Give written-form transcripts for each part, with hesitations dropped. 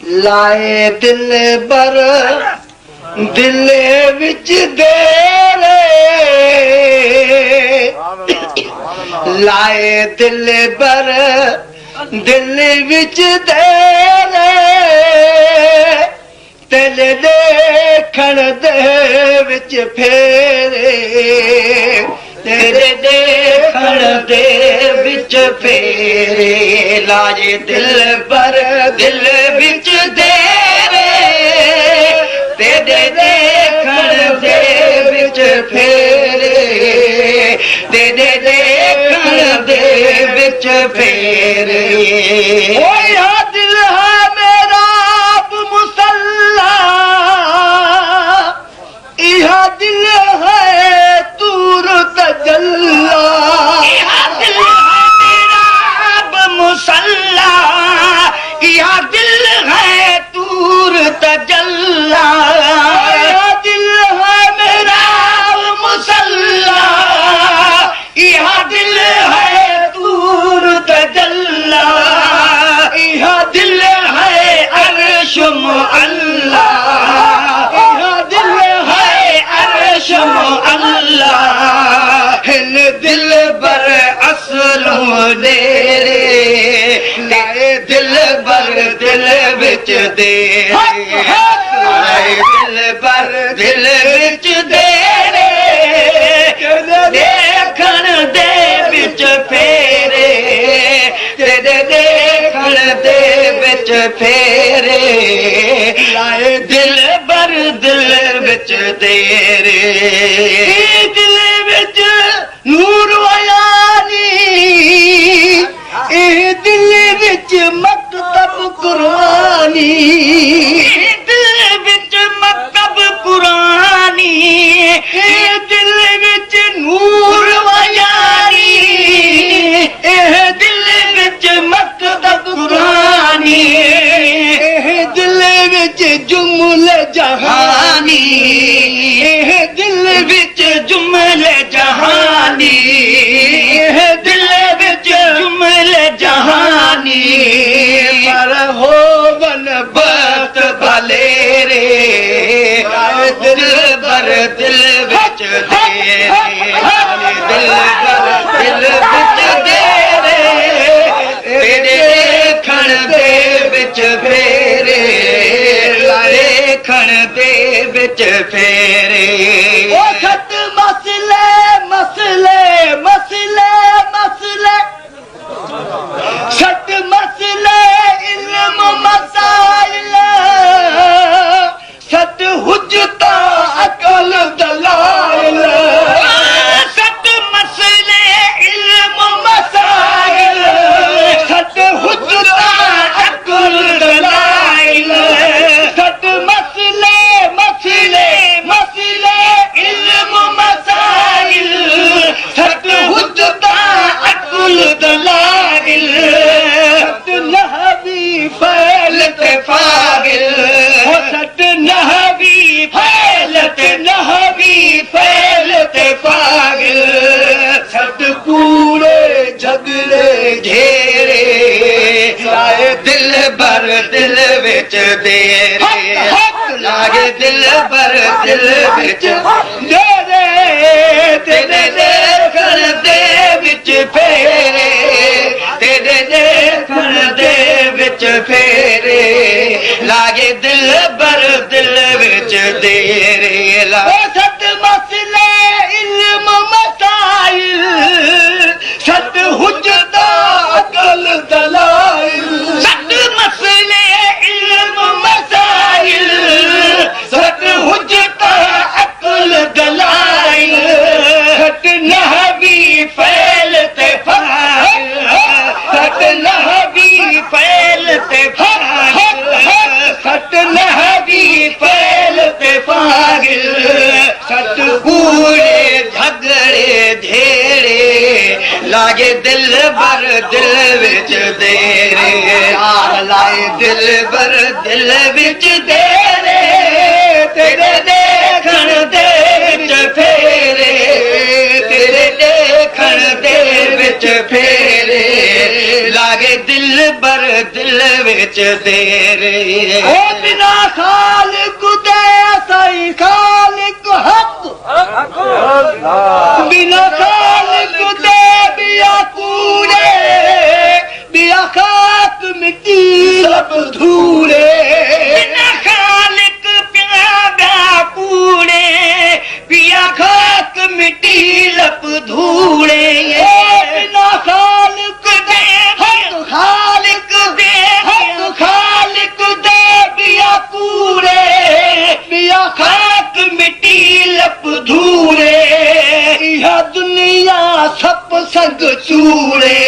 लाए दिल बर दिल विच देरे लाए दिल बर दिल विच देरे दिल देखण दे विच फेरे तेरे देखण दे विच फेरे लाए दिल बर दिल विच देरे तेरे देखण दे विच फेरे तेरे देखण दे विच फेरे ओ या दिल है मेरा अब मुसल्ला यह दिल है तूर तजल्ला यह दिल है मेरा अब मुसल्ला यह दिल है तूर तजल्ला यह दिल है मेरा मुसल्ला यह दिल है तूर तजल्ला यह दिल है अर्श मुअल्ला यह दिल है अर्श मुअल्ला हिन दिल बर असलों देरे लाए दिल बर दिल विच देरे लाए दिल बर दिल विच देरे देखण दे विच फेरे तेरे देखण दे विच फेरे लाए दिल बर दिल विच देरे दिल विच नूर वयानी ए दिल विच मकतब कुरानी दिल विच मकतब कुरानी ए दिल विच नूर वयानी ए दिल विच मकतब कुरानी ए दिल विच जुमले जहानी ए दिल विच जुमले जहानी ए दिल विच जुमले जहानी पर होवन बत भले रे दिल बर दिल विच देरे दिल बर दिल विच देरे तेरे देखण दे विच फेरे देखण दे विच फेरे ओ खत मसले मसले मसले मसले सत मसले इल्म मसाइल सत हुज्जता अकल दलाइल सत मसले इल्म मसाइल सत हुज्जता अकल दलाइल सत मसले मसले मसले इल्म मसाइल सत हुज्जता अकल दलाइल सत नहवी फैलते फागिल सत नहवी फैलते फागिल सत कूड़े झगड़े घेरे लाए दिल बर दिल विच देरे लागे दिल बर दिल विच देरे तेरे देखण दे विच फेरे तेरे देखण दे विच फेरे लागे दिल बर दिल विच देरे ला सत मसले इल्म मसाइल सत हुज्जता अकल दलाइल सत मसले इल्म मसाइल सत हुज्जता अकल दलाइल सत नहवी फैलते फागिल सत नहवी फैलते फागिल सत नहवी फैलते फागिल सत कूड़े झगड़े धेरे लागे दिल बर दिल विच देरे लाए दिल बर दिल विच देरे तेरे देखण दे विच फेरे तेरे देखण दे विच फेरे लागे लाए दिल बर दिल विच तेरे ओ बिना खालिक दे सही खालिक हक बिना खालिक दे बिया कूड़े बिया खाक मिट्टी सब धूड़े बिना खालिक प्यागा कूड़े बिया खाक मिट्टी लब धूड़े बिना खालिक दे हक खालिक दे हक खालिक दे बिया कूड़े बिया खाक मिट्टी लब धूड़े यह दुनिया सब संग चूड़े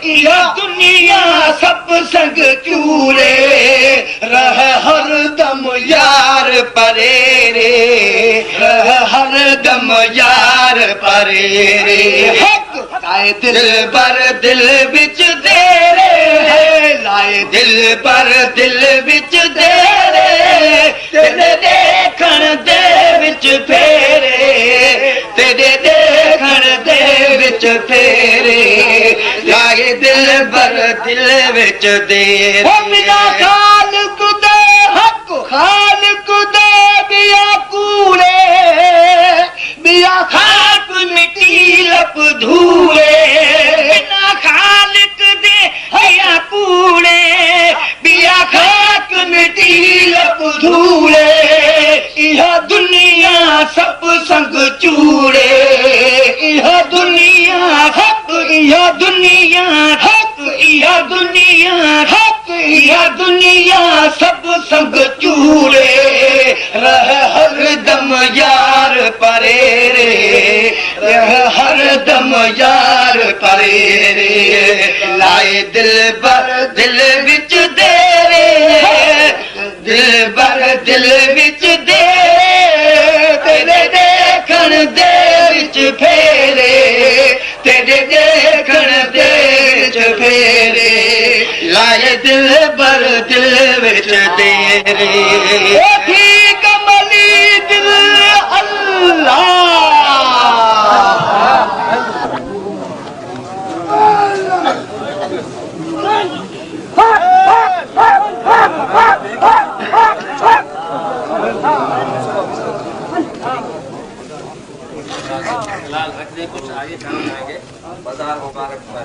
यह दुनिया सब संग चूड़े रह हर दम यार परे रे रह हर दम यार परे रे लाए दिल पर दिल बिच तेरे लाए दिल पर दिल बिच तेरे तेरे देखण दे विच फेरे तेरे देखण दे विच फेरे लाए दिल पर दिल विच तेरे बिना खालिक दे हक खालिक दे बिया कूड़े बिया खाक मिट्टी लप धूड़े बिना खालिक दे बिया कूड़े बिया खाक मिट्टी लप धूड़े यह दुनिया सब संग चूड़े यह दुनिया हक यह दुनिया हक यह दुनिया हक यह दुनिया सब संग चूड़े रह हर दम यार परे रे रह हर दम यार परे रे लाए दिल पर दिल विच तेरे दिल पर दिल विच तेरे देखण दे विच फेरे तेरे देखण दे विच फेरे लाए दिल पर दिल विच तेरे कमली दिल अल्लाह लाल रखने कुछ आगे जाएंगे बाजार मुबारक पर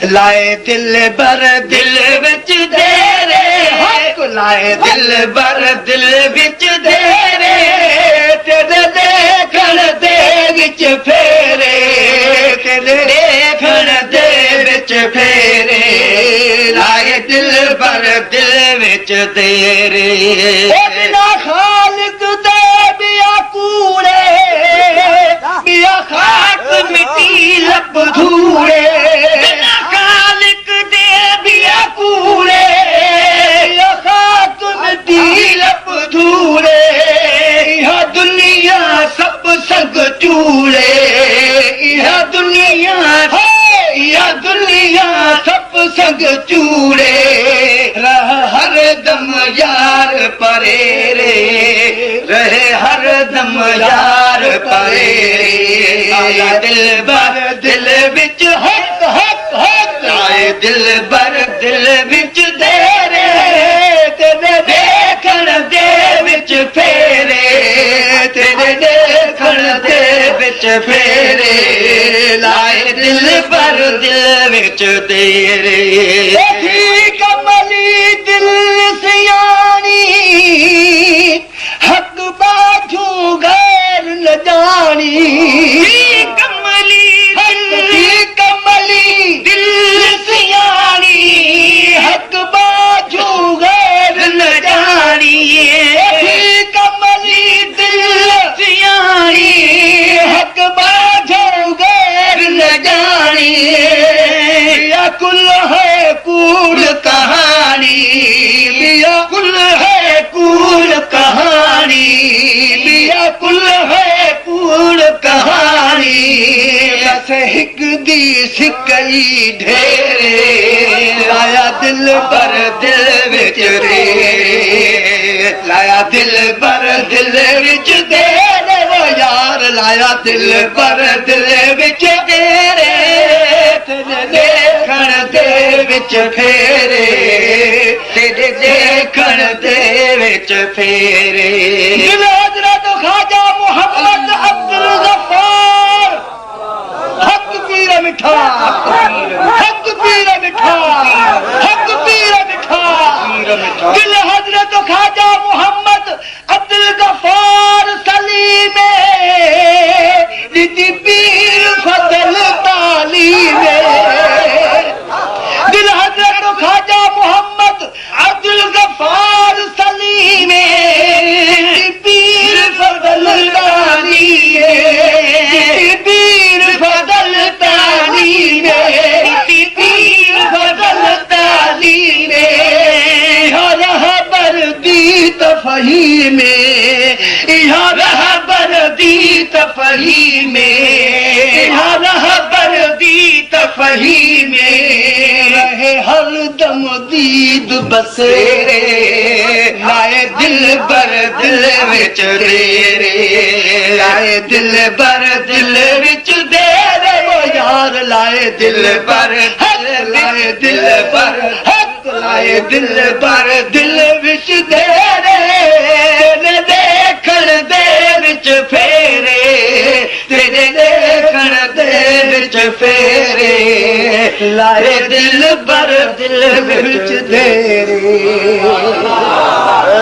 लाए दिल बर दिल विच तेरे हक लाए दिल बर दिल विच तेरे तेरे देखण दे विच फेरे तेरे देखण दे विच फेरे लाए दिल बर दिल विच तेरे बिना खालिक दे बिया कूड़े बिया खाक मिट्टी लब धूड़े कूड़े खाक मिट्टी लप धूड़े यह दुनिया सब संग चूड़े यह दुनिया है यह दुनिया सब संग चूड़े रह हर दम यार परे रे रहे हर दम यार परे रे दिल बर दिल विच हक हक हक आए दिल बर दिल विच तेरे तेरे देखण दे विच फेरे तेरे देखण दे विच फेरे लाए दिल पर दिल विच तेरे कमली दिल सियानी हक बाजू गैर न जानी कमली दिल सियानी हक बाजू गैर न कुल है कूड़ कहानी बस हिक दी सिकई ढेरे लाया दिल पर दिल विच रे लाया दिल पर दिल विच देरे वो यार लाया दिल पर दिल विच देरे तेरे देखण दे विच फेरे तेरे देखण दे विच फेरे दिल हजरत ख्वाजा मोहम्मद अब्दुल गफ्फार हक पीर मिठा हक पीर मिठा हक पीर मिठा दिल हजरत ख्वाजा मोहम्मद अब्दुल गफ्फार सलीम दीदी पीर फजल तालीम दिल हजरत ख्वाजा मोहम्मद अब्दुल गफ्फार सलीम पीर फजल तालीम पीर फजल तालीम पीर फजल तालीम रहबर दी तफहीम रहबर दी तफहीम रहबर दी तफहीम रहे हर दम दीद बसेरे लाए दिल बर दिल विच रेरे लाए दिल बर दिल विच देरे वो यार लाए दिल बर लाए दिल बर लाए दिल बर दिल विच देरे देखण दे विच फेरे तेरे देखण दे विच फेरे लाए दिल बर दिल विच देरे